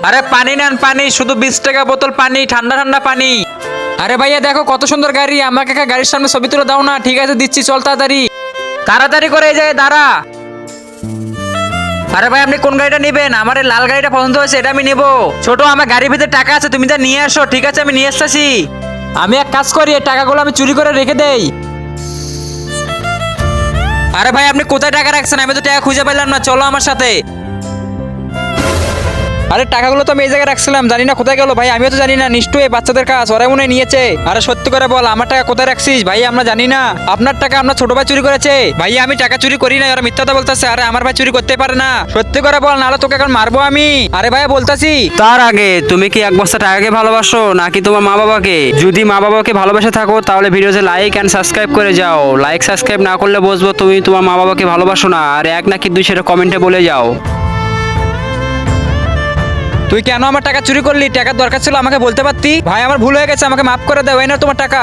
আরে পানি নেন পানি, শুধু 20 টাকা বোতল পানি, ঠান্ডা ঠান্ডা পানি। আরে ভাইয়া দেখো কত সুন্দর গাড়ি, আমাকে একটা গাড়ির সামনে ছবি তুলে দাও না। ঠিক আছে দিচ্ছি, চল তাড়াতাড়ি। তাড়াতাড়ি করে এই যায় দাঁড়া। আরে ভাই আপনি কোন গাড়িটা নেবেন? আমার এই লাল গাড়িটা পছন্দ হয়েছে, এটা আমি নেবো। ছোট আমার গাড়ির ভিতরে টাকা আছে, তুমি যা নিয়ে আসো। ঠিক আছে আমি নিয়ে আসতেছি। আমি এক কাজ করি, এই টাকাগুলো আমি চুরি করে রেখে দেই। আরে ভাই আপনি কোথায় টাকা রাখছেন? আমি তো টাকা খুঁজে পেলাম না, চলো আমার সাথে। আরে টাকাগুলো তো আমি এই জায়গায় রাখছিলাম, জানি না কোথায় গেল ভাই। আমিও তো জানি না, নিশ্চয়ই বাচ্চাদের কাজ, ওরাই মনে হয় নিয়েছে। আরে সত্যি করে বল, আমার টাকা কোথায় রাখছিস? ভাই আমরা জানি না, আপনার টাকা আপনার ছোট ভাই চুরি করেছে। ভাই আমি টাকা চুরি করি না, ওরা মিথ্যা কথা বলতেছে। আরে আমার ভাই চুরি করতে পারে না। সত্যি করে বল, নাহলে তোকে এখন মারবো আমি। আরে ভাই বলতাছি। তার আগে তুমি কি এক বস্তা টাকাকে ভালোবাসো নাকি তোমার মা বাবাকে? যদি মা বাবাকে ভালোবাসে থাকো তাহলে ভিডিওতে লাইক এন্ড সাবস্ক্রাইব করে যাও। লাইক সাবস্ক্রাইব না করলে বুঝবো তুমি তোমার মা বাবাকে ভালোবাসো না। আর এক নাকি দুই সেটা কমেন্টে বলে যাও। তুই কেন আমার টাকা চুরি করলি? টাকার দরকার ছিল আমাকে বলতে পারতি। ভাই আমার ভুল হয়ে গেছে, আমাকে মাফ করে দাও। এই না তোমার টাকা।